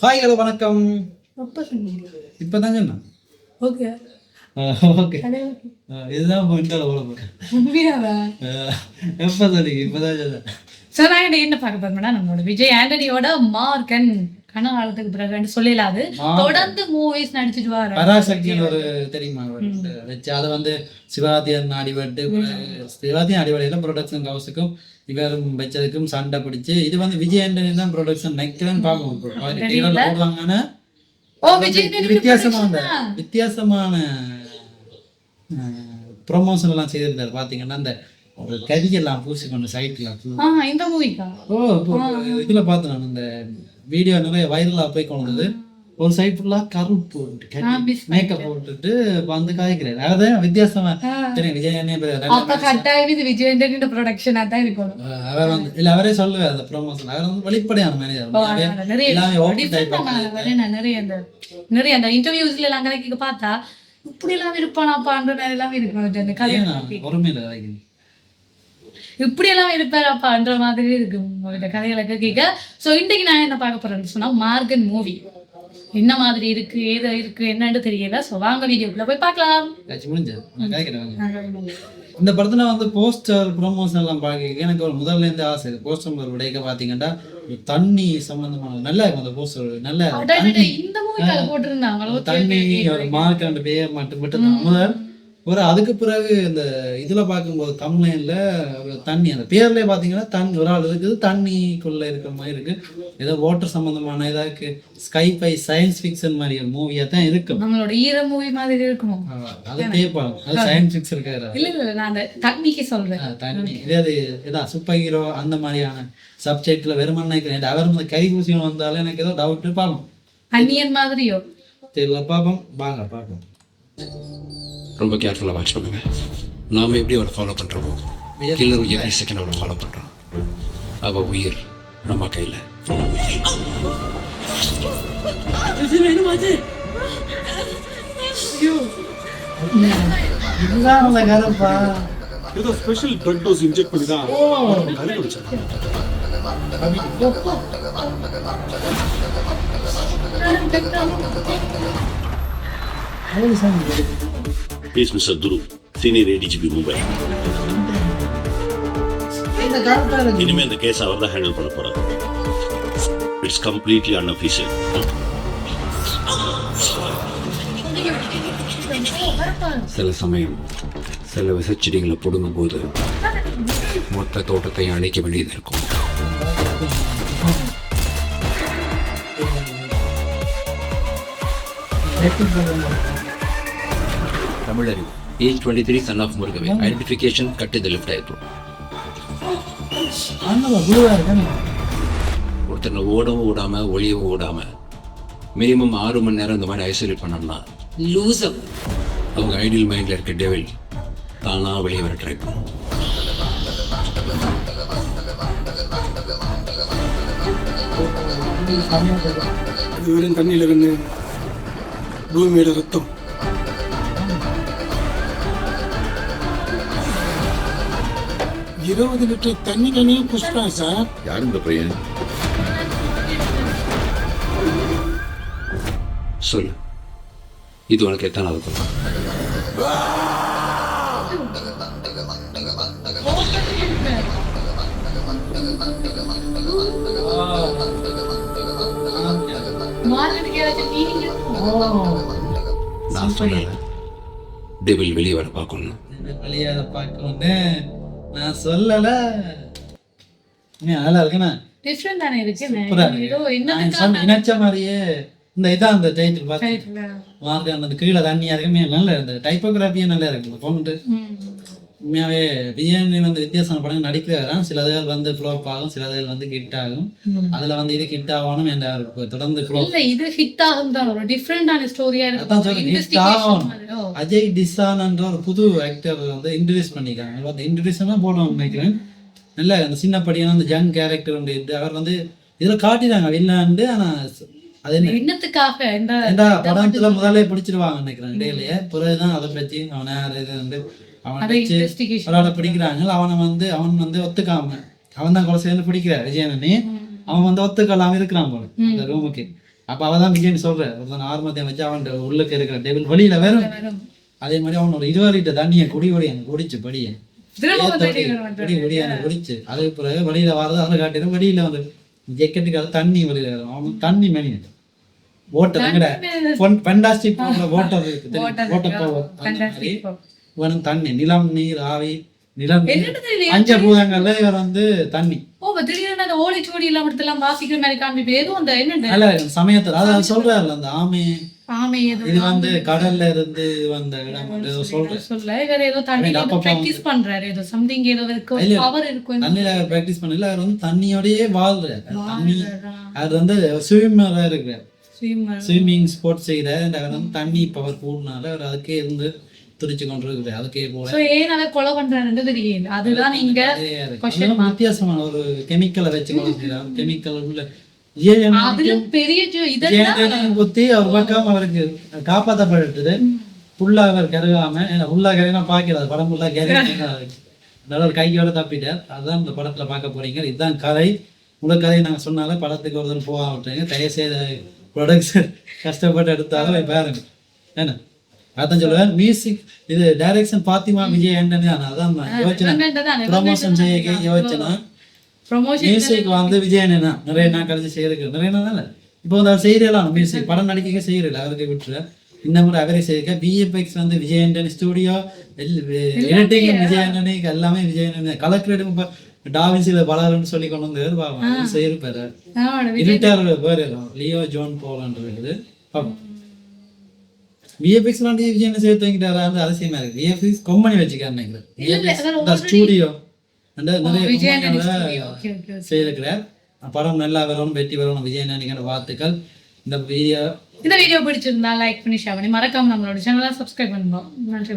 Hi hello வணக்கம். அப்ப சொன்னீங்க. இப்பதான் சொன்னேன். ஓகே. ஓகே. இதுதான் போயிட்டு உண்மையாவா? எப்ப சொன்னீங்க? இப்பதான் சொன்னேன். சார் நான் என்ன பார்க்க போறேன்னா நம்மளோட விஜய் ஆண்டனியோட மார்க்கன் கனகாலத்துக்கு பிறகு சொல்லலாது தொடர்ந்து மூவிஸ் நடிச்சிட்டு வர பராசக்தின்னு ஒரு தெரியுமா வச்சு அதை வந்து சிவாத்தியன் அடிபட்டு சிவாத்தியன் அடிபடையில ப்ரொடக்ஷன் ஹவுஸுக்கும் இவரும் வச்சதுக்கும் சண்டை பிடிச்சு இது வந்து விஜய் ஆண்டனி தான் ப்ரொடக்ஷன் நெக்ஸ்ட் போடுவாங்கன்னா வித்தியாசமான ப்ரொமோஷன் எல்லாம் செய்திருந்தாரு பாத்தீங்கன்னா அந்த கதியெல்லாம் பூசிக்கொண்டு சைட்ல இந்த மூவிக்கா இதுல பார்த்தேன் நான் இந்த வீடியோ நிறைய வைரலா போய் கொண்டது ஒரு சைட் ஃபுல்லா கருப்பு மேக்கப் போட்டுட்டு வந்து காய்க்கிறாரு அதான் வித்தியாசமா தெரியும் விஜய் ப்ரொடக்ஷனா தான் இருக்கும் அவர் வந்து இல்ல அவரே சொல்லுவார் அந்த ப்ரொமோஷன் அவர் வந்து வெளிப்படையான மேனேஜர் நிறைய அந்த இன்டர்வியூஸ்ல எல்லாம் கணக்கு பார்த்தா இப்படி எல்லாம் இருப்பானாப்பான்ற எல்லாம் இருக்கும் இப்படி எல்லாம் இருப்பாராப்பான்ற மாதிரி இருக்கு உங்கள்கிட்ட கதைகளை கேட்க. ஸோ இன்றைக்கு நான் என்ன பார்க்க போறேன்னு சொன்னா மார்கன் மூவி என்ன மாதிரி இருக்கு ஏதோ இருக்கு என்னன்னு தெரியல. ஸோ வாங்க வீடியோக்குள்ள போய் பார்க்கலாம். இந்த படத்துல வந்து போஸ்டர் ப்ரொமோஷன் எல்லாம் பார்க்க எனக்கு ஒரு முதல்ல இருந்து ஆசை. போஸ்டர் ஒரு விடைக்க பாத்தீங்கன்னா தண்ணி சம்பந்தமான நல்லா இருக்கும் அந்த போஸ்டர் நல்ல தண்ணி ஒரு மார்க் பேர் மட்டும் முதல் ஒரு அதுக்கு பிறகு இந்த இதுல பார்க்கும்போது கம்ப்ளைண்ட்ல தண்ணி அந்த பேர்லயே பாத்தீங்கன்னா தண்ணி ஒரு ஆள் இருக்குது தண்ணிக்குள்ள இருக்கிற மாதிரி இருக்கு. ஏதோ வாட்டர் சம்பந்தமான ஏதாவது ஸ்கைஃபை சயின்ஸ் ஃபிக்ஷன் மாதிரி ஒரு மூவியா தான் இருக்கும். நம்மளோட ஈர மூவி மாதிரி இருக்கும். அது கேட்பாங்க அது சயின்ஸ் ஃபிக்ஷன் இருக்காது. இல்ல நான் அந்த தண்ணிக்கு சொல்றேன். தண்ணி இதே ஏதாவது சூப்பர் ஹீரோ அந்த மாதிரியான சப்ஜெக்ட்ல வெறுமன் நினைக்கிறேன். அவர் வந்து கை ஊசியம் வந்தாலும் எனக்கு ஏதோ டவுட் பார்ப்போம். அன்னியன் மாதிரியோ தெரியல பார்ப்போம் வாங்க பார்ப்போம். ரொம்ப கேர்ஃபுல்லாக வாட்ச் பண்ணுங்க. நாம் எப்படி அவரை ஃபாலோ பண்ணுறோமோ கில்லர் எவ்ரி செகண்ட் அவரை ஃபாலோ பண்ணுறோம். அவள் உயிர் நம்ம கையில். ஏதோ ஸ்பெஷல் ட்ரக் டோஸ் இன்ஜெக்ட் பண்ணி தான் கறி குடிச்சாங்க. Please, Mr. Dhuru, Senior ADGP Mumbai. இனிமே இந்த கேஸ் அவர் தான் ஹேண்டில் பண்ண போறாரு. It's completely unofficial. சில சமயம் சில விசைச்செடிகளை பிடுங்கும் போது மொத்த தோட்டத்தையும் அழிக்க வேண்டியது இருக்கும். Tamizharivu age 23 son of Murugavel identification cut the left eye through. ஒருத்தனை ஓடவும் ஓடாம ஒளியவும் ஓடாம மினிமம் 6 மணி நேரம் இந்த மாதிரி ஐசோலேட் பண்ணோம்னா லூசப் அவங்க ஐடியல் மைண்ட்ல இருக்க டெவில் தானா வெளியே வர ட்ரை பண்ணும். இதுவரையும் தண்ணியில் இருந்து பூமியோட ரத்தம் இருபது லிட்டர் தண்ணி தண்ணியே புஷ்பான் சார். யார் இந்த பையன்? சொல்லு, இது உனக்கு எத்தனை இருக்கும்? நான் சொல்லல, டெவில் வெளியே வர பார்க்கணும். வெளியே பார்க்கணும்னு நான் சொல்லல. நல்லா இருக்குண்ணா டிஃபரெண்ட் தானே இருக்கு. நினைச்ச மாதிரியே இந்த இதான் அந்த டைட்டில் பார்த்து மார்க் அந்த கீழே தண்ணியா இருக்குமே நல்லா இருந்தது. டைப்போகிராஃபியே நல்லா இருக்கு. போன்ட்டு உண்மையாவே பிரியாணி வந்து வித்தியாசமான படங்கள் நடிக்கிறாராம். சிலதுகள் வந்து ஃப்ளோப் ஆகும், சிலதுகள் வந்து ஹிட் ஆகும். அதுல வந்து இது ஹிட் ஆகணும் என்ற தொடர்ந்து இது ஹிட் ஆகும் தான் ஒரு டிஃபரெண்டான ஸ்டோரியா இருக்கு. அஜய் டிசான் என்ற ஒரு புது ஆக்டர் வந்து இன்ட்ரடியூஸ் பண்ணிருக்காங்க. இன்ட்ரடியூஸ் தான் போடுவாங்க நினைக்கிறேன். நல்ல அந்த சின்னப்படியான அந்த யங் கேரக்டர் வந்து அவர் வந்து இதுல காட்டினாங்க வில்லாண்டு. ஆனா அது என்னத்துக்காக படத்துல முதலே பிடிச்சிருவாங்க நினைக்கிறேன். இடையிலேயே பிறகுதான் அதை பற்றி அவனை அவனை பிடிக்கிறாங்க. அவன் வந்து ஒத்துக்காம அவன் தான் கொலை சேர்ந்து பிடிக்கிறார் விஜயனே. அவன் வந்து ஒத்துக்கலாம் இருக்கிறான் போல அந்த ரூமுக்கு. அப்ப அவதான் விஜயன் சொல்ற ஒருத்தன் ஆர்மத்தையும் வச்சு அவன் உள்ளுக்கு இருக்கிற டேபிள் வெளியில வரும். அதே மாதிரி அவன் ஒரு 20 லிட்டர் தண்ணியை குடிச்சு படியை குடிச்சு அதுக்கு பிறகு வெளியில வரது அதை காட்டிடும். வெளியில வந்து ஜெக்கெட்டுக்கு அது தண்ணி வெளியில வரும். அவன் தண்ணி மேனி வாட்டர் ஃபண்டாஸ்டிக் வாட்டர் இருக்கு வாட்டர் பவர் வேணும் தண்ணி நிலம் நீர் ஆவி நிலம் பஞ்சபூதங்கள்ல இவர் வந்து தண்ணி ஓலைச்சுவடி எல்லாம் இடத்தெல்லாம் வாசிக்கிற மாதிரி காமிப்பு எதுவும் அந்த நல்ல சமயத்துல அதாவது சொல்றாருல அந்த ஆமை இது வந்து கடல்ல இருந்து வந்த இடம் ஏதோ சொல்ல வேற ஏதோ தண்ணி பிராக்டிஸ் பண்றாரு ஏதோ சம்திங் ஏதோ பவர் இருக்கும் தண்ணியில பிராக்டிஸ் பண்ணல அவர் வந்து தண்ணியோடயே வாழ்றாரு. தண்ணி அது வந்து ஸ்விம்மரா இருக்கிறார். ஸ்விம்மிங் ஸ்போர்ட்ஸ் செய்யறாரு. அவர் வந்து தண்ணி பவர் கூடனால அவர் அதுக்கே இருந்து துடிச்சு கொண்டு இருக்கிறார். அதுக்கே போல ஏன் அதை கொலை பண்றாருன்னு தெரியல. அதுதான் இங்க வித்தியாசமான ஒரு கெமிக்கலை வச்சு கொலை செய்யறாரு. கெமிக்கல் உள்ள குத்தி அவர் பக்கம் அவருக்கு காப்பாற்றப்பட்டு ஃபுல்லா அவர் கருகாம ஃபுல்லா கருகினா பாக்கிறார் படம் ஃபுல்லா கருக கையோட தப்பிட்டார். அதுதான் இந்த படத்துல பார்க்க போறீங்க. இதுதான் கதை. உங்கள் கதையை நாங்கள் சொன்னால படத்துக்கு ஒரு போக விட்டுறீங்க. தயவுசெய்து ப்ரொடக்ஷன் கஷ்டப்பட்டு எடுத்தாலும் பாருங்க ஏன்னா அதான் சொல்லுவேன். மியூசிக் இது டைரக்ஷன் பாத்திமா விஜய் ஆண்டனி தான். அதான் யோசனை ப்ரமோஷன் செய்ய யோசனை. மியூசிக் வந்து விஜயன் நிறைய நாள் கழிச்சு செய்யறதுக்கு நிறைய நாள் தானே இப்போ வந்து அவர் செய்யலாம். மியூசிக் படம் நடிக்க செய்யறல அவருக்கு விட்டுரு. இந்த மாதிரி அவரே செய்ய விஎஃப்எக்ஸ் வந்து விஜய் ஆண்டனி ஸ்டுடியோ எடிட்டிங் விஜய் ஆண்டனி எல்லாமே விஜய் ஆண்டனி கலெக்டர் இப்போ டாவின்சில பலர்னு சொல்லி கொண்டு வந்து பாவம் செய்யிருப்பாரு. எடிட்டர் வேறு லியோ ஜோன் போலன்னு இருக்குது. விஎஃப்எக்ஸ் விஜய் சேர்த்து வாங்கிட்டாரா அந்த அதிசயமா இருக்கு. விஎஃப்எக்ஸ் கொம்பனி வச்சுக்காருன்னு ஸ்டுடியோ செய்திருக்கிறார். படம் நல்லா வரணும் வெற்றி வரணும் விஜய் ஆண்டனிக்கான வாழ்த்துக்கள். இந்த வீடியோ பிடிச்சிருந்தா லைக் பண்ணி ஷேர் பண்ணி மறக்காம நம்மளோட சேனலை சப்ஸ்கிரைப் பண்ணுவோம். நன்றி.